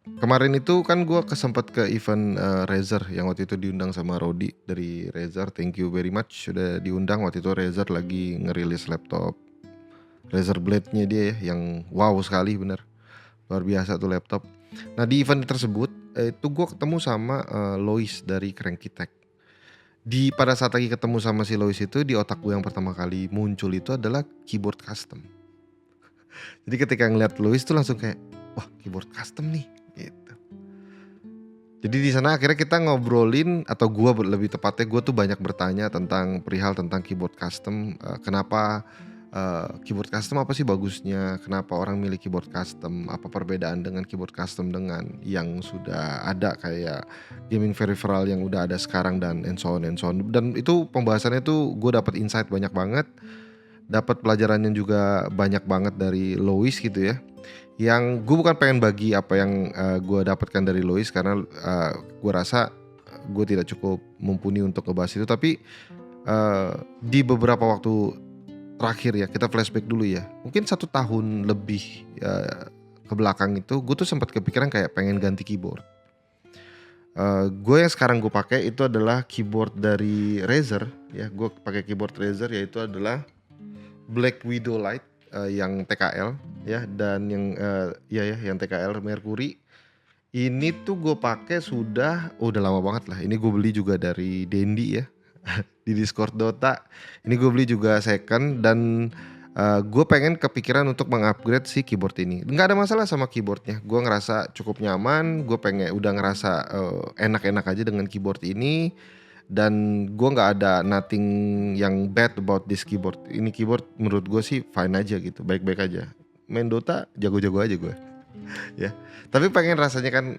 Kemarin itu kan gue kesempet ke event Razer yang waktu itu diundang sama Rodi dari Razer. Thank you very much sudah diundang. Waktu itu Razer lagi ngerilis laptop Razer Blade-nya dia ya, yang wow sekali bener. Luar biasa tuh laptop. Nah di event tersebut itu gue ketemu sama Lois dari Cranky Tech. Pada saat lagi ketemu sama si Lois itu, di otak gue yang pertama kali muncul itu adalah keyboard custom. Jadi ketika ngeliat Lois tuh langsung kayak, wah keyboard custom nih gitu. Jadi di sana akhirnya kita ngobrolin, atau gue lebih tepatnya gue tuh banyak bertanya tentang perihal tentang keyboard custom. Kenapa keyboard custom, apa sih bagusnya, kenapa orang milih keyboard custom, apa perbedaan dengan keyboard custom dengan yang sudah ada kayak gaming peripheral yang udah ada sekarang, dan and so on. Dan itu pembahasannya tuh gue dapat insight banyak banget, dapat pelajarannya juga banyak banget dari Lois gitu ya. Yang gue bukan pengen bagi apa yang gue dapatkan dari Lois, karena gue rasa gue tidak cukup mumpuni untuk ngebahas itu. Tapi di beberapa waktu terakhir ya, kita flashback dulu ya, mungkin 1 tahun lebih ke belakang itu, gue tuh sempat kepikiran kayak pengen ganti keyboard. Gue yang sekarang gue pakai itu adalah keyboard dari Razer ya. Gue pakai keyboard Razer, yaitu adalah Black Widow Lite yang TKL ya, dan yang yang TKL Mercury. Ini tuh gue pakai udah lama banget lah. Ini gue beli juga dari Dendi ya di Discord Dota. Ini gue beli juga second, dan gue pengen kepikiran untuk mengupgrade si keyboard ini. Nggak ada masalah sama keyboardnya. Gue ngerasa cukup nyaman. Gue udah ngerasa enak-enak aja dengan keyboard ini. Dan gue nggak ada nothing yang bad about this keyboard. Ini keyboard menurut gue sih fine aja gitu, baik-baik aja. Main Dota jago-jago aja gue. Ya, tapi pengen rasanya kan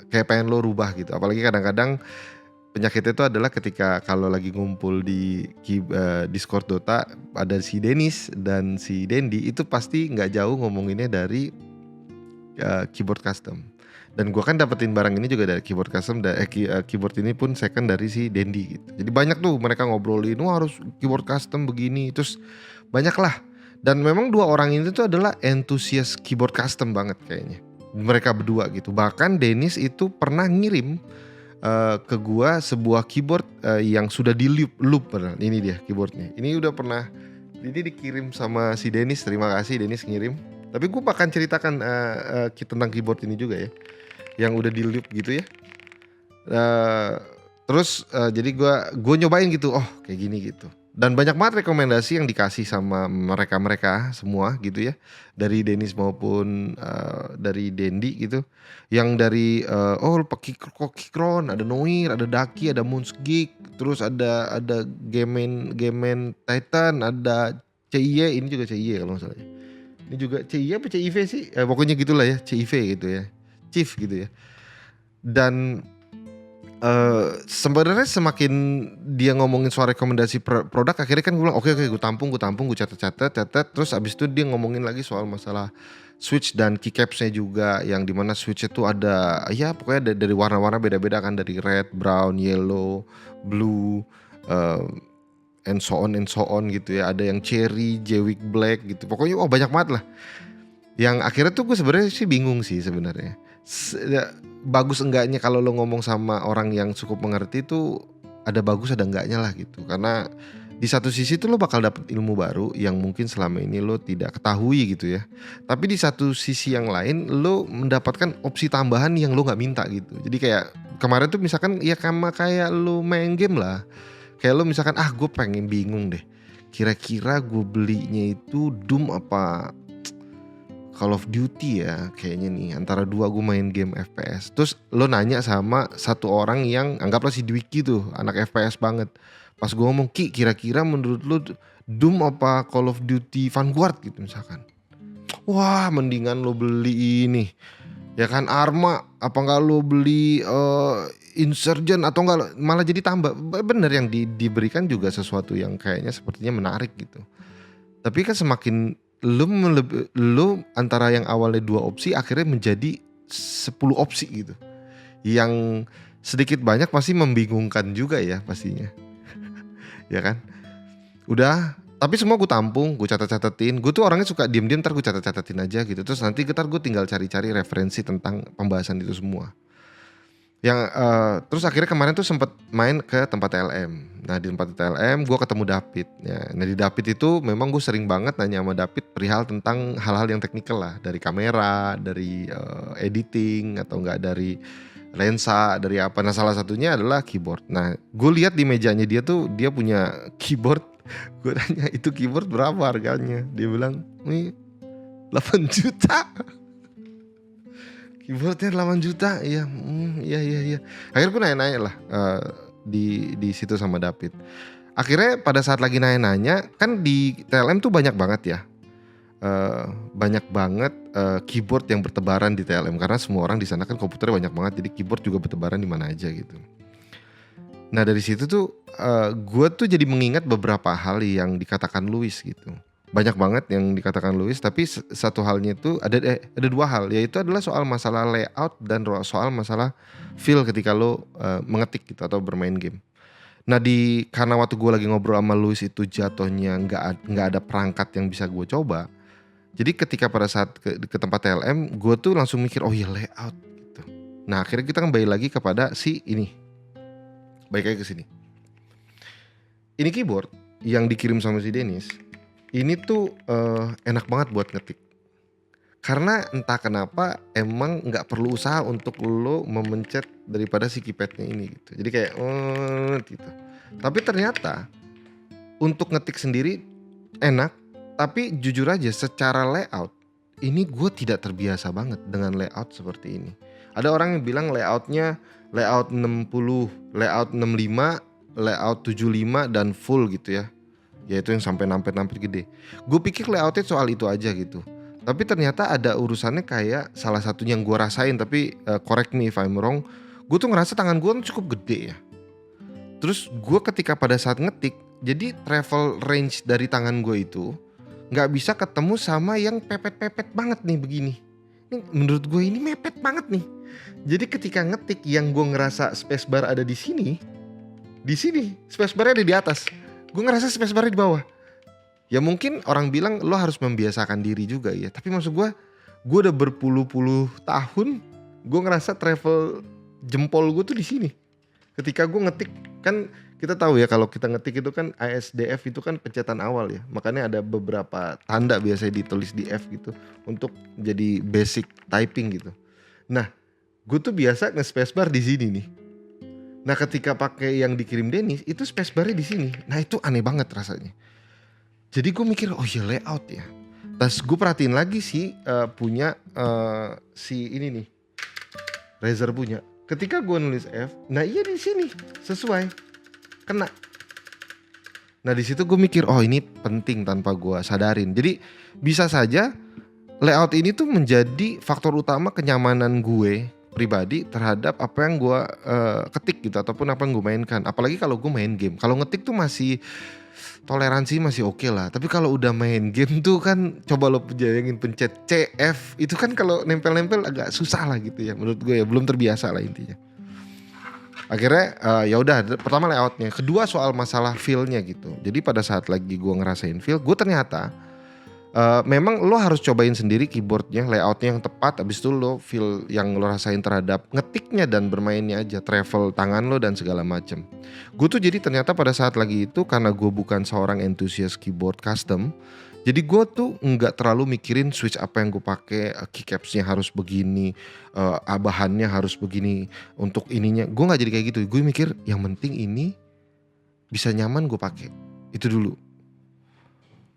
kayak pengen lo rubah gitu. Apalagi kadang-kadang penyakitnya itu adalah ketika kalau lagi ngumpul di Discord Dota, ada si Dennis dan si Dendi, itu pasti nggak jauh ngomonginnya dari keyboard custom. Dan gue kan dapetin barang ini juga dari keyboard custom, keyboard ini pun second dari si Dendi gitu. Jadi banyak tuh mereka ngobrolin, wah harus keyboard custom begini, terus banyak lah. Dan memang dua orang ini tuh adalah entusias keyboard custom banget kayaknya, mereka berdua gitu. Bahkan Dennis itu pernah ngirim ke gua sebuah keyboard yang sudah di loop padahal. Ini dia keyboardnya. Ini udah pernah, ini dikirim sama si Dennis. Terima kasih Dennis ngirim. Tapi gue akan ceritakan tentang keyboard ini juga ya, yang udah di loop gitu ya. Terus jadi gue nyobain gitu, oh kayak gini gitu. Dan banyak banget rekomendasi yang dikasih sama mereka semua gitu ya, dari Dennis maupun dari Dendi gitu. Yang dari lu pakai Kikron, ada Noir, ada Daki, ada Moonsgeek, terus ada Gemen Titan, ada CIY, ini juga CIY kalau nggak salah ya. Ini juga CIY apa CIV sih? Pokoknya gitulah ya, CIV gitu ya. Chief gitu ya. Dan sebenarnya semakin dia ngomongin soal rekomendasi produk, akhirnya kan gue bilang oke, gue tampung, gue catat. Terus abis itu dia ngomongin lagi soal masalah switch dan keycapsnya juga, yang dimana switch itu ada ya pokoknya dari warna-warna beda-beda kan, dari red, brown, yellow, blue, and so on gitu ya. Ada yang cherry, Jewick black gitu. Pokoknya banyak banget lah. Yang akhirnya tuh gue sebenarnya sih bingung sih sebenarnya. Bagus enggaknya kalau lo ngomong sama orang yang cukup mengerti tuh, ada bagus ada enggaknya lah gitu. Karena di satu sisi tuh lo bakal dapet ilmu baru yang mungkin selama ini lo tidak ketahui gitu ya. Tapi di satu sisi yang lain lo mendapatkan opsi tambahan yang lo gak minta gitu. Jadi kayak kemarin tuh misalkan ya kayak lo main game lah. Kayak lo misalkan gue pengen bingung deh, kira-kira gue belinya itu Doom apa Call of Duty ya kayaknya nih, antara dua gue main game FPS. Terus lo nanya sama satu orang yang anggaplah si Dwiki tuh anak FPS banget. Pas gue ngomong, Ki kira-kira menurut lo Doom apa Call of Duty Vanguard gitu misalkan. Wah mendingan lo beli ini ya kan, Arma, apa enggak lo beli Insurgent, atau enggak malah jadi tambah. Bener yang diberikan juga sesuatu yang kayaknya sepertinya menarik gitu. Tapi kan semakin lu antara yang awalnya 2 opsi akhirnya menjadi 10 opsi gitu. Yang sedikit banyak pasti membingungkan juga ya pastinya. Ya kan? Udah Tapi semua gue tampung, gue catat-catatin. Gue tuh orangnya suka diem-diem, ntar gue catat-catatin aja gitu. Terus nanti gue tinggal cari-cari referensi tentang pembahasan itu semua. Terus akhirnya kemarin tuh sempet main ke tempat TLM. Nah di tempat TLM gue ketemu David ya. Nah di David itu memang gue sering banget nanya sama David perihal tentang hal-hal yang teknikal lah. Dari kamera, dari editing, atau enggak dari lensa, dari apa. Nah salah satunya adalah keyboard. Nah gue lihat di mejanya dia tuh, dia punya keyboard. Gue tanya, itu keyboard berapa harganya? Dia bilang, ini 8 juta. Keyboardnya 8 juta, iya, iya. Akhirnya gue nanya-nanya lah di situ sama David. Akhirnya pada saat lagi nanya-nanya, kan di TLM tuh banyak banget ya, keyboard yang bertebaran di TLM karena semua orang di sana kan komputernya banyak banget, jadi keyboard juga bertebaran di mana aja gitu. Nah dari situ tuh gue tuh jadi mengingat beberapa hal yang dikatakan Louis gitu. Banyak banget yang dikatakan Louis, tapi satu halnya itu ada dua hal, yaitu adalah soal masalah layout dan soal masalah feel ketika lo mengetik gitu atau bermain game. Nah karena waktu gue lagi ngobrol sama Louis itu jatuhnya nggak ada perangkat yang bisa gue coba. Jadi ketika pada saat ke tempat TLM, gue tuh langsung mikir, oh iya layout gitu. Nah akhirnya kita kembali lagi kepada si ini. Baik lagi ke sini. Ini keyboard yang dikirim sama si Dennis. Ini tuh enak banget buat ngetik. Karena entah kenapa emang gak perlu usaha untuk lo memencet daripada si keypadnya ini gitu. Jadi kayak gitu. Tapi ternyata untuk ngetik sendiri enak. Tapi jujur aja secara layout, ini gue tidak terbiasa banget dengan layout seperti ini. Ada orang yang bilang layoutnya layout 60, layout 65, layout 75 dan full gitu ya. Yaitu yang sampai nampet-nampet gede. Gue pikir layoutnya soal itu aja gitu. Tapi ternyata ada urusannya kayak salah satunya yang gue rasain. Tapi correct me if I'm wrong. Gue tuh ngerasa tangan gue cukup gede ya. Terus gue ketika pada saat ngetik, jadi travel range dari tangan gue itu gak bisa ketemu sama yang pepet-pepet banget nih begini. Ini menurut gue ini mepet banget nih. Jadi ketika ngetik yang gue ngerasa spacebar ada di sini spacebarnya ada di atas. Gue ngerasa spacebar di bawah. Ya mungkin orang bilang lo harus membiasakan diri juga ya. Tapi maksud gue udah berpuluh-puluh tahun gue ngerasa travel jempol gue tuh di sini. Ketika gue ngetik kan kita tahu ya kalau kita ngetik itu kan ASDF itu kan pencetan awal ya. Makanya ada beberapa tanda biasanya ditulis di F gitu untuk jadi basic typing gitu. Nah, gue tuh biasa nge-spacebar di sini nih. Nah ketika pakai yang dikirim Dennis itu spacebarnya di sini. Nah itu aneh banget rasanya. Jadi gue mikir oh iya layout ya. Terus gue perhatiin lagi sih punya si ini nih Razer punya. Ketika gue nulis F, nah iya di sini sesuai kena. Nah di situ gue mikir oh ini penting tanpa gue sadarin. Jadi bisa saja layout ini tuh menjadi faktor utama kenyamanan gue pribadi terhadap apa yang gue ketik gitu ataupun apa yang gue mainkan. Apalagi kalau gue main game. Kalau ngetik tuh masih toleransi masih oke lah. Tapi kalau udah main game tuh kan coba lo bayangin pencet CF itu kan kalau nempel-nempel agak susah lah gitu ya menurut gue ya, belum terbiasa lah intinya. Akhirnya ya udah pertama layoutnya, kedua soal masalah feel-nya gitu. Jadi pada saat lagi gue ngerasain feel, gue ternyata memang lo harus cobain sendiri keyboardnya, layoutnya yang tepat. Abis itu lo feel yang lo rasain terhadap ngetiknya dan bermainnya aja, travel tangan lo dan segala macem. Gue tuh jadi ternyata pada saat lagi itu karena gue bukan seorang entusias keyboard custom, jadi gue tuh nggak terlalu mikirin switch apa yang gue pakai, keycapsnya harus begini, bahannya harus begini, untuk ininya. Gue nggak jadi kayak gitu. Gue mikir yang penting ini bisa nyaman gue pakai, itu dulu.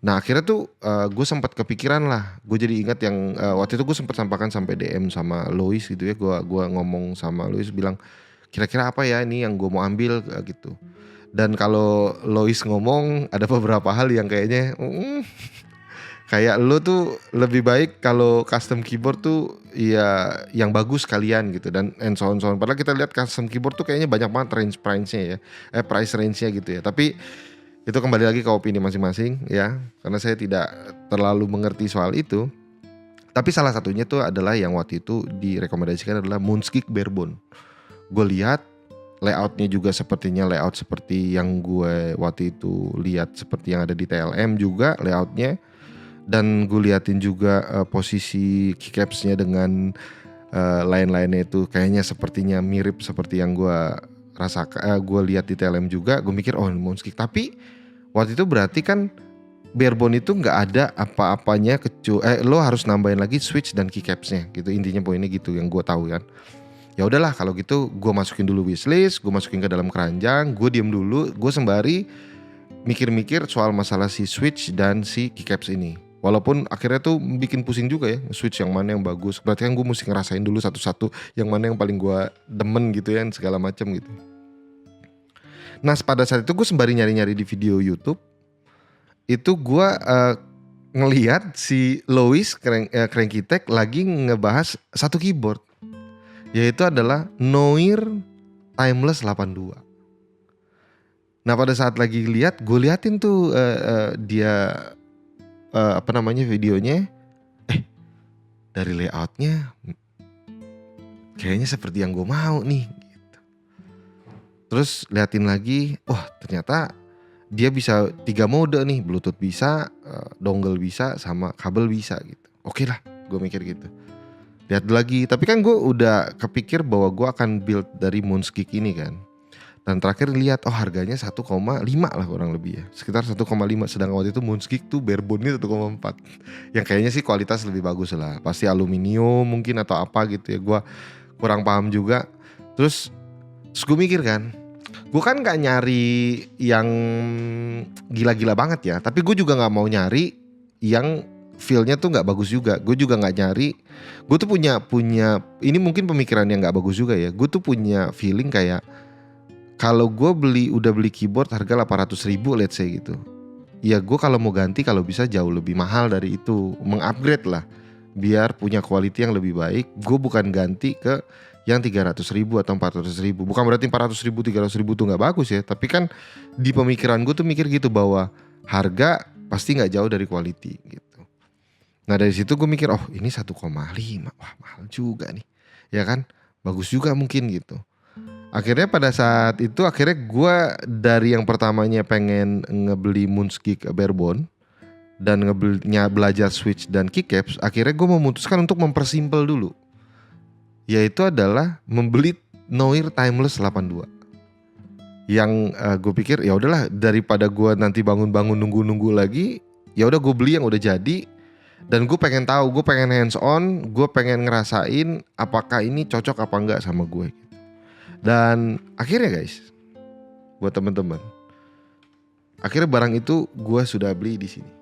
Nah akhirnya tuh gue sempat kepikiran lah. Gue jadi ingat yang waktu itu gue sempat sampaikan sampai DM sama Lois gitu ya. Gue ngomong sama Lois bilang kira-kira apa ya ini yang gue mau ambil gitu. Dan kalau Lois ngomong ada beberapa hal yang kayaknya kayak lo tuh lebih baik kalau custom keyboard tuh ya yang bagus kalian gitu dan and so on. Padahal kita lihat custom keyboard tuh kayaknya banyak banget range price-nya ya. Price range-nya gitu ya. Tapi itu kembali lagi ke opini masing-masing ya. Karena saya tidak terlalu mengerti soal itu. Tapi salah satunya tuh adalah yang waktu itu direkomendasikan adalah Moonskik Barebone. Gue lihat layoutnya juga sepertinya layout seperti yang gue waktu itu lihat, seperti yang ada di TLM juga layoutnya. Dan gue liatin juga posisi keycapsnya dengan lain-lainnya itu kayaknya sepertinya mirip seperti yang gue rasakan, gue lihat di TLM juga. Gue mikir oh Moonskick, tapi waktu itu berarti kan barebone itu nggak ada apa-apanya kecuali lo harus nambahin lagi switch dan keycapsnya gitu, intinya poinnya gitu yang gue tahu kan. Ya udahlah kalau gitu gue masukin dulu wishlist, gue masukin ke dalam keranjang, gue diem dulu, gue sembari mikir-mikir soal masalah si switch dan si keycaps ini. Walaupun akhirnya tuh bikin pusing juga ya, switch yang mana yang bagus. Berarti kan gue mesti ngerasain dulu satu-satu yang mana yang paling gue demen gitu ya, segala macam gitu. Nah pada saat itu gue sembari nyari-nyari di video YouTube, itu gue ngelihat si Lois Cranky Tech lagi ngebahas satu keyboard, yaitu adalah Noir Timeless 82. Nah pada saat lagi lihat, gue liatin tuh dia videonya, dari layoutnya kayaknya seperti yang gue mau nih gitu. Terus liatin lagi, ternyata dia bisa 3 mode nih, Bluetooth bisa, dongle bisa, sama kabel bisa gitu. Oke lah, gue mikir gitu. Lihat lagi, tapi kan gue udah kepikir bahwa gue akan build dari Moonskick ini kan. Dan terakhir lihat, harganya 1,5 lah kurang lebih ya, sekitar 1,5. Sedangkan waktu itu Moonskick tuh barebone-nya 1,4. Yang kayaknya sih kualitas lebih bagus lah, pasti aluminium mungkin atau apa gitu ya, gue kurang paham juga. Terus gue mikir kan, gue kan gak nyari yang gila-gila banget ya, tapi gue juga gak mau nyari yang feel-nya tuh gak bagus juga. Gue juga gak nyari, gue tuh punya ini mungkin pemikiran yang gak bagus juga ya. Gue tuh punya feeling kayak kalau gue udah beli keyboard harga 800.000 let's say gitu, ya gue kalau mau ganti kalau bisa jauh lebih mahal dari itu, mengupgrade lah biar punya quality yang lebih baik. Gue bukan ganti ke yang 300.000 atau 400.000. Bukan berarti 400.000 300.000 tuh gak bagus ya, tapi kan di pemikiran gue tuh mikir gitu bahwa harga pasti gak jauh dari quality gitu. Nah dari situ gue mikir ini 1,5, wah mahal juga nih ya kan, bagus juga mungkin gitu. Akhirnya pada saat itu gue dari yang pertamanya pengen ngebeli Moonskick barebone dan belajar switch dan keycaps, akhirnya gue memutuskan untuk mempersimpel dulu, yaitu adalah membeli Noir Timeless 82. Yang gue pikir ya udahlah, daripada gue nanti bangun-bangun nunggu-nunggu lagi, ya udah gue beli yang udah jadi. Dan gue pengen tahu, gue pengen hands on, gue pengen ngerasain apakah ini cocok apa enggak sama gue. Dan akhirnya guys, buat teman-teman, akhirnya barang itu gue sudah beli di sini.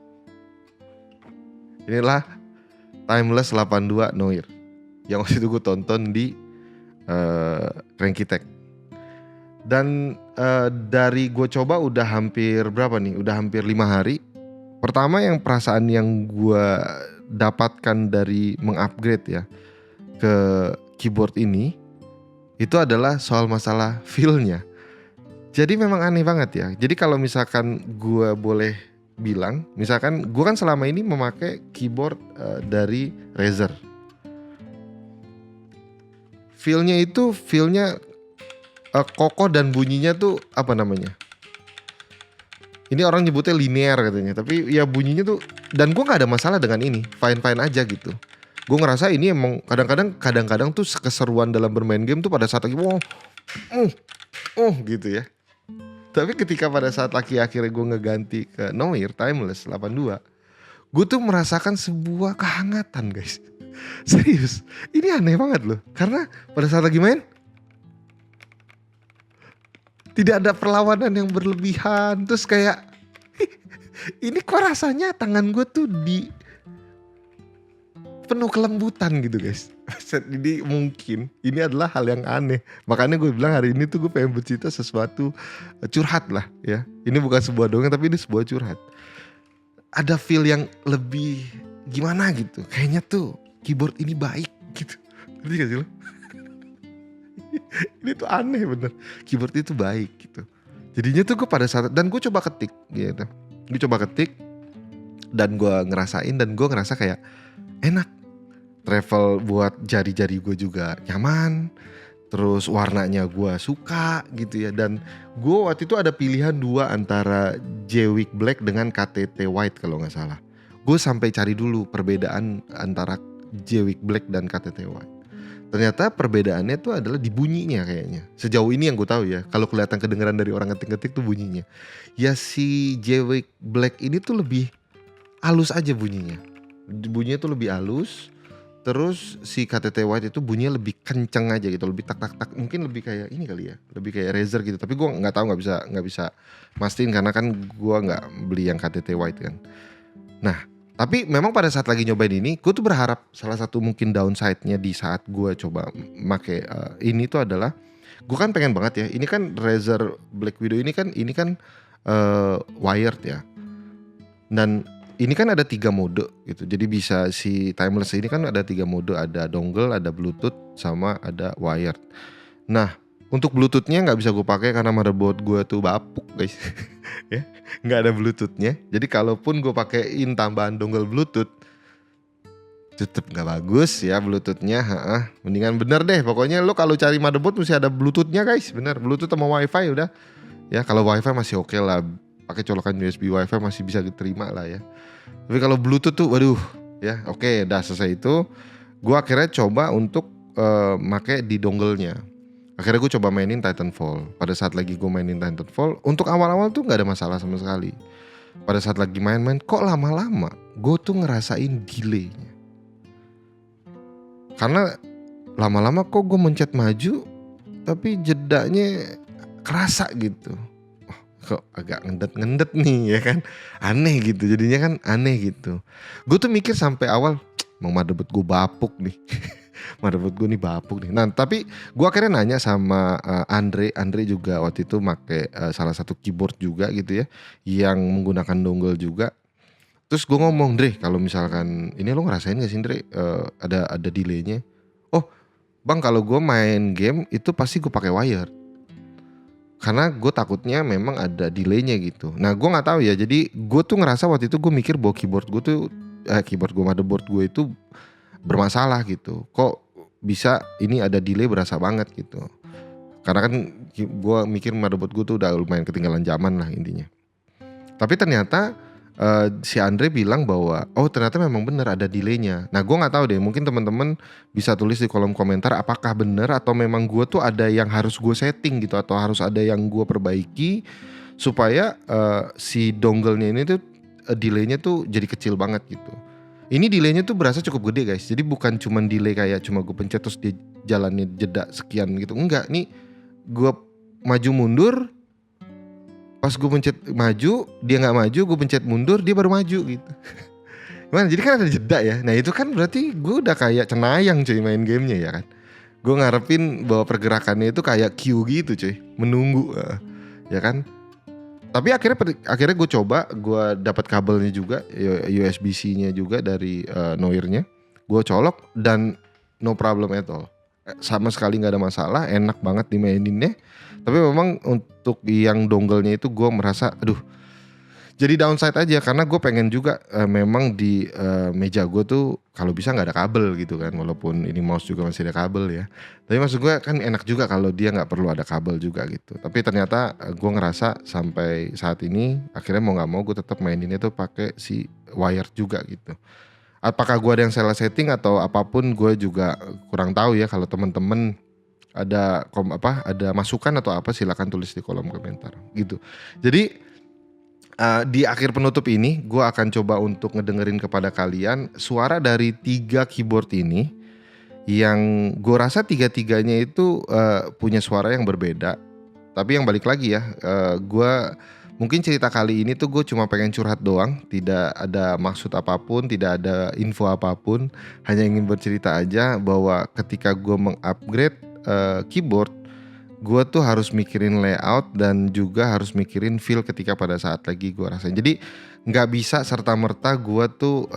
Inilah Timeless 82 Noir yang waktu itu gue tonton di Cranky Tech. Dan dari gue coba udah hampir berapa nih? Udah hampir 5 hari. Pertama yang perasaan yang gue dapatkan dari mengupgrade ya ke keyboard ini, itu adalah soal masalah feel-nya. Jadi memang aneh banget ya. Jadi kalau misalkan gue boleh bilang, misalkan gue kan selama ini memakai keyboard dari Razer. Feel-nya kokoh dan bunyinya tuh apa namanya? Ini orang nyebutnya linear katanya, tapi ya bunyinya tuh, dan gue nggak ada masalah dengan ini, fine-fine aja gitu. Gue ngerasa ini emang kadang-kadang tuh keseruan dalam bermain game tuh pada saat lagi gitu ya. Tapi ketika pada saat akhirnya gue ngeganti ke Noir Timeless 82, gue tuh merasakan sebuah kehangatan guys. Serius, ini aneh banget loh. Karena pada saat lagi main tidak ada perlawanan yang berlebihan. Terus kayak ini kok rasanya tangan gue tuh penuh kelembutan gitu guys. Jadi mungkin ini adalah hal yang aneh. Makanya gue bilang hari ini tuh gue pengen bercerita sesuatu curhat lah ya. Ini bukan sebuah dongeng tapi ini sebuah curhat. Ada feel yang lebih gimana gitu. Kayaknya tuh keyboard ini baik gitu. Ngerti gak sih lo? Ini tuh aneh bener. Keyboard itu baik gitu. Jadinya tuh gue pada saat, dan gue coba ketik gitu. Gue coba ketik dan gue ngerasain, dan gue ngerasa kayak enak. Travel buat jari-jari gue juga nyaman. terus warnanya gue suka gitu ya. Dan gue waktu itu ada pilihan dua antara Jwick Black dengan KTT White kalau nggak salah. Gue sampai cari dulu perbedaan antara Jwick Black dan KTT White. Ternyata perbedaannya tuh adalah di bunyinya kayaknya. Sejauh ini yang gue tahu ya, kalau kelihatan kedengeran dari orang ngetik-ngetik tuh bunyinya. Ya si Jwick Black ini tuh lebih halus aja bunyinya. Bunyinya tuh lebih halus. Terus si KTT White itu bunyinya lebih kenceng aja gitu, lebih tak tak tak. Mungkin lebih kayak ini kali ya, lebih kayak Razer gitu. Tapi gue nggak tahu, nggak bisa mastiin karena kan gue nggak beli yang KTT White kan. Nah, tapi memang pada saat lagi nyobain ini, gue tuh berharap salah satu mungkin downside-nya di saat gue coba make ini tuh adalah, gue kan pengen banget ya. Ini kan Razer Black Widow ini kan wired ya. Dan ini kan ada 3 mode gitu. Jadi bisa si timeless ini kan ada 3 mode, ada dongle, ada bluetooth, sama ada wired. Nah, untuk bluetoothnya nggak bisa gue pakai karena motherboard gue tuh bapuk guys. Ya, nggak ada bluetoothnya. Jadi kalaupun gue pakein tambahan dongle bluetooth, tetep nggak bagus ya bluetoothnya. Mendingan bener deh. Pokoknya lo kalau cari motherboard mesti ada bluetoothnya guys. Bener, bluetooth sama wifi udah. Ya kalau wifi masih oke lah. Pakai colokan USB wifi masih bisa diterima lah ya. Tapi kalau bluetooth tuh waduh ya oke, udah selesai itu. Gue akhirnya coba untuk make di dongle-nya. Akhirnya gue coba mainin Titanfall. Pada saat lagi gue mainin Titanfall, untuk awal-awal tuh gak ada masalah sama sekali. Pada saat lagi main-main, kok lama-lama gue tuh ngerasain delay-nya. Karena lama-lama kok gue mencet maju, tapi jedanya kerasa gitu. Kok agak ngendet-ngendet nih ya kan. Aneh gitu, jadinya kan aneh gitu. Gue tuh mikir sampai awal, mau motherboard gue bapuk nih. Motherboard gue nih bapuk nih. Nah tapi gue akhirnya nanya sama Andre juga waktu itu make salah satu keyboard juga gitu ya, yang menggunakan dongle juga. Terus gue ngomong, Dre kalau misalkan ini lo ngerasain gak sih Dre ada delaynya? Oh bang, kalau gue main game itu pasti gue pakai wire. Karena gue takutnya memang ada delaynya gitu. Nah gue nggak tahu ya. Jadi gue tuh ngerasa waktu itu gue mikir bahwa keyboard gue tuh motherboard gue itu bermasalah gitu. Kok bisa ini ada delay berasa banget gitu. Karena kan gue mikir motherboard gue tuh udah lumayan ketinggalan zaman lah intinya. Tapi ternyata si Andre bilang bahwa ternyata memang benar ada delaynya. Nah gue nggak tahu deh, mungkin teman-teman bisa tulis di kolom komentar apakah benar atau memang gue tuh ada yang harus gue setting gitu, atau harus ada yang gue perbaiki supaya si dongle-nya ini tuh delaynya tuh jadi kecil banget gitu. Ini delaynya tuh berasa cukup gede guys. Jadi bukan cuma delay kayak cuma gue pencet terus dia jalannya jeda sekian gitu. Enggak, nih gue maju mundur. Pas gue pencet maju, dia gak maju, gue pencet mundur, dia baru maju gitu. Gimana? Jadi kan ada jeda ya. Nah itu kan berarti gue udah kayak cenayang cuy main gamenya ya kan. Gue ngarepin bahwa pergerakannya itu kayak queue gitu cuy, menunggu ya kan. Tapi akhirnya gue coba, gue dapat kabelnya juga, USB-C-nya juga dari Noir-nya. Gue colok dan no problem at all. Sama sekali gak ada masalah, enak banget dimaininnya. Tapi memang untuk yang dongle-nya itu gue merasa jadi downside aja. Karena gue pengen juga memang di meja gue tuh kalau bisa gak ada kabel gitu kan. Walaupun ini mouse juga masih ada kabel ya. Tapi maksud gue kan enak juga kalau dia gak perlu ada kabel juga gitu. Tapi ternyata gue ngerasa sampai saat ini akhirnya mau gak mau gue tetap maininnya tuh pakai si wire juga gitu. Apakah gue ada yang salah setting atau apapun, gue juga kurang tahu ya. Kalau teman-teman ada masukan atau apa, silakan tulis di kolom komentar gitu. Jadi di akhir penutup ini gue akan coba untuk ngedengerin kepada kalian suara dari 3 keyboard ini, yang gue rasa 3-3-nya itu punya suara yang berbeda. Tapi yang balik lagi ya, gue mungkin cerita kali ini tuh gue cuma pengen curhat doang, tidak ada maksud apapun, tidak ada info apapun, hanya ingin bercerita aja bahwa ketika gue mengupgrade keyboard, gue tuh harus mikirin layout dan juga harus mikirin feel ketika pada saat lagi gue rasain. Jadi nggak bisa serta merta gue tuh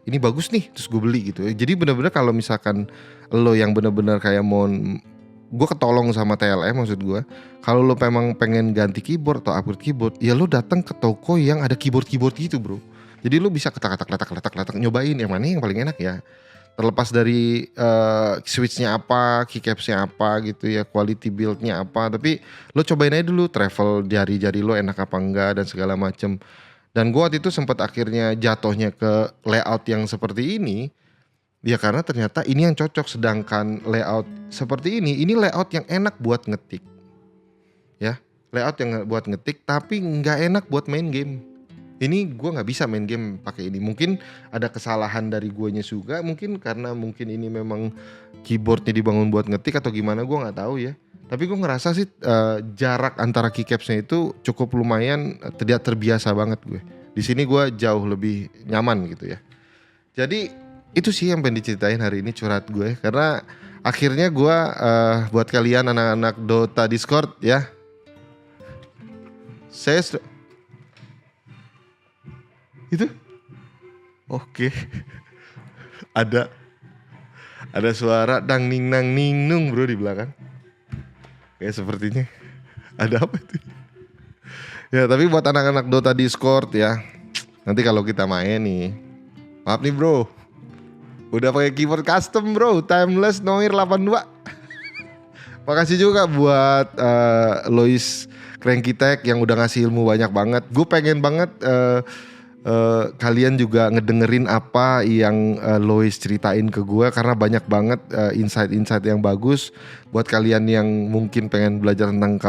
ini bagus nih terus gue beli gitu. Jadi benar-benar kalau misalkan lo yang benar-benar kayak mau, gue ketolong sama TLM maksud gue, kalau lo memang pengen ganti keyboard atau upgrade keyboard, ya lo datang ke toko yang ada keyboard gitu bro. Jadi lo bisa letak nyobain yang mana yang paling enak ya. Terlepas dari switch-nya apa, keycaps-nya apa gitu ya, quality build-nya apa, tapi lo cobain aja dulu travel jari-jari lo enak apa enggak dan segala macem. Dan gua waktu itu sempat akhirnya jatuhnya ke layout yang seperti ini, ya karena ternyata ini yang cocok, sedangkan layout seperti ini layout yang enak buat ngetik. Ya, layout yang buat ngetik tapi nggak enak buat main game. Ini gue nggak bisa main game pakai ini. Mungkin ada kesalahan dari guanya juga. Mungkin karena mungkin ini memang keyboardnya dibangun buat ngetik atau gimana, gue nggak tahu ya. Tapi gue ngerasa sih jarak antara keycapsnya itu cukup lumayan, tidak terbiasa banget gue. Di sini gue jauh lebih nyaman gitu ya. Jadi itu sih yang pengen diceritain hari ini, curhat gue. Karena akhirnya gue buat kalian anak-anak Dota Discord ya. Saya itu oke. Ada suara dang ning nang ning nung bro di belakang. Kayak sepertinya ada apa itu? Ya tapi buat anak-anak Dota Discord ya, nanti kalau kita main nih, maaf nih bro, udah pakai keyboard custom bro, Timeless Noir 82. Makasih juga buat Lois Cranky Tech yang udah ngasih ilmu banyak banget. Gue pengen banget kalian juga ngedengerin apa yang Lois ceritain ke gue, karena banyak banget insight-insight yang bagus. Buat kalian yang mungkin pengen belajar tentang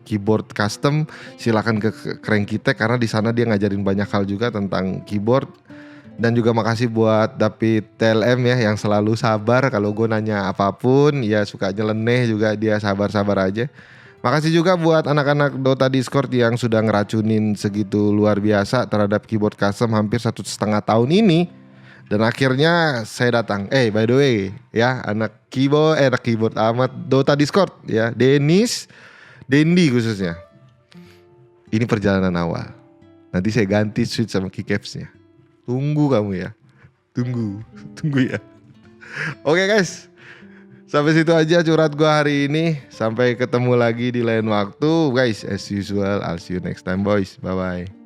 keyboard custom, silakan ke Cranky Tech karena di sana dia ngajarin banyak hal juga tentang keyboard. Dan juga makasih buat David TLM ya yang selalu sabar kalau gue nanya apapun, ya suka nyeleneh juga dia, sabar-sabar aja. Makasih juga buat anak-anak Dota Discord yang sudah ngeracunin segitu luar biasa terhadap keyboard custom hampir 1,5 tahun ini. Dan akhirnya saya datang. By the way ya, anak keyboard amat Dota Discord ya, Dendi khususnya. Ini perjalanan awal. Nanti saya ganti switch sama keycapsnya. Tunggu kamu ya. Tunggu ya. Oke guys. Sampai situ aja curhat gue hari ini. Sampai ketemu lagi di lain waktu guys. As usual, I'll see you next time boys. Bye bye.